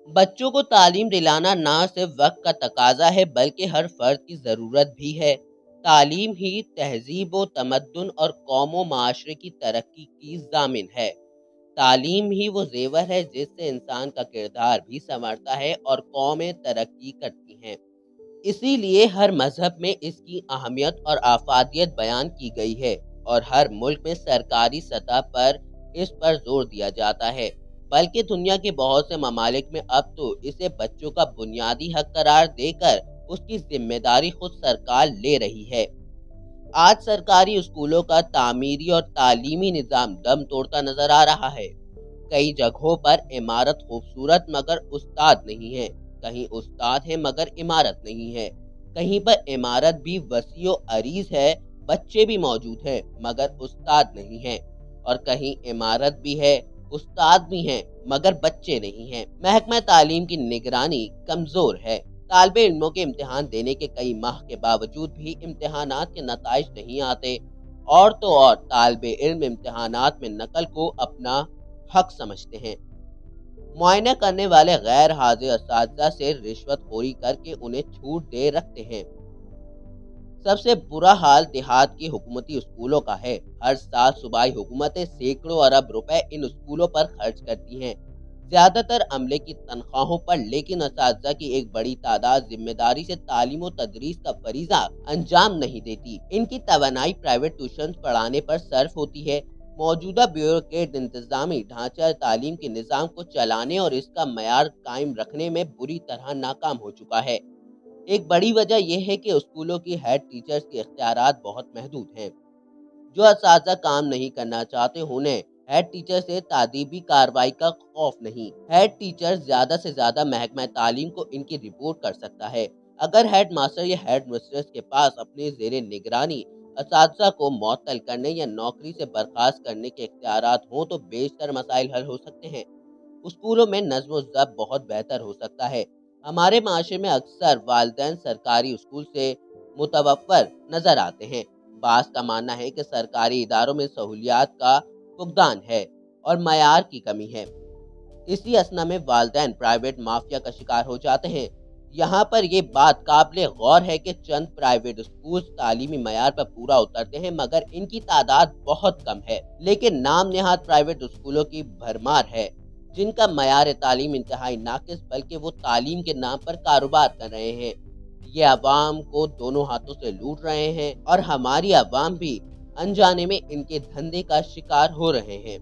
बच्चों को तालीम दिलाना ना सिर्फ वक्त का तकाजा है बल्कि हर फर्द की ज़रूरत भी है। तालीम ही तहजीब व तमद्दुन और कौम व माशरे की तरक्की की ज़ामिन है। तालीम ही वो ज़ेवर है जिससे इंसान का किरदार भी संवरता है और कौमें तरक्की करती हैं। इसीलिए हर मजहब में इसकी अहमियत और आफादियत बयान की गई है और हर मुल्क में सरकारी सतह पर इस पर जोर दिया जाता है। बल्कि दुनिया के बहुत से ममालिक में अब तो इसे बच्चों का बुनियादी हक करार देकर उसकी जिम्मेदारी खुद सरकार ले रही है। आज सरकारी स्कूलों का तामीरी और तालीमी निज़ाम दम तोड़ता नजर आ रहा है। कई जगहों पर इमारत खूबसूरत मगर उस्ताद नहीं है, कहीं उस्ताद है मगर इमारत नहीं है, कहीं पर इमारत भी वसीओ अरीज है, बच्चे भी मौजूद हैं मगर उस्ताद नहीं है, और कहीं इमारत भी है, उस्ताद भी हैं मगर बच्चे नहीं हैं। महकमा तालीम की निगरानी कमजोर है। तालिबे इल्मों के इम्तिहान देने के कई माह के बावजूद भी इम्तिहानात के नताइज नहीं आते, और तो और तालिबे इल्म इम्तिहानात में नकल को अपना हक समझते हैं। मुआयना करने वाले गैर हाजिर असातिज़ा से रिश्वतखोरी करके उन्हें छूट दे रखते हैं। सबसे बुरा हाल देहात के हुकूमती स्कूलों का है। हर साल सूबाई हुकूमतें सैकड़ों अरब रुपए इन स्कूलों पर खर्च करती हैं, ज्यादातर अमले की तनख्वाहों पर, लेकिन असातिज़ा की एक बड़ी तादाद जिम्मेदारी से तालीम और तदरीस का फरीजा अंजाम नहीं देती। इनकी तवानाई प्राइवेट ट्यूशन पढ़ाने पर सर्फ होती है। मौजूदा ब्यूरोक्रेट इंतजामी ढांचा तालीम के निज़ाम को चलाने और इसका मयार कायम रखने में बुरी तरह नाकाम हो चुका है। एक बड़ी वजह यह है कि स्कूलों की हेड टीचर्स के इख्तियारात बहुत महदूद हैं। जो असातिज़ा काम नहीं करना चाहते उन्हें हेड टीचर से तादीबी कार्रवाई का खौफ नहीं। हेड टीचर ज्यादा से ज्यादा महकमा तालीम को इनकी रिपोर्ट कर सकता है। अगर हेड मास्टर या हेड मिस्ट्रेस के पास अपने जेरे निगरानी असातिज़ा को मुअत्तल करने या नौकरी से बर्खास्त करने के इख्तियारात हों तो बेशतर मसाइल हल हो सकते हैं। स्कूलों में नज़्म व ज़ब्त बहुत बेहतर हो सकता है। हमारे माशरे में अक्सर वालिदैन सरकारी स्कूल से मुतवफ़्फ़र नज़र आते हैं। बास का मानना है कि सरकारी इदारों में सहूलियात का फुकदान है और मयार की कमी है। इसी असना में वालिदैन प्राइवेट माफिया का शिकार हो जाते हैं। यहाँ पर ये बात काबिल गौर है कि चंद प्राइवेट स्कूल तालीमी मयार पर पूरा उतरते हैं मगर इनकी तादाद बहुत कम है। लेकिन नाम नेहाद प्राइवेट स्कूलों की भरमार है जिनका मयार तालीम इंतहाई नाकिस, बल्कि वो तालीम के नाम पर कारोबार कर रहे हैं। ये अवाम को दोनों हाथों से लूट रहे हैं और हमारी अवाम भी अनजाने में इनके धंधे का शिकार हो रहे हैं।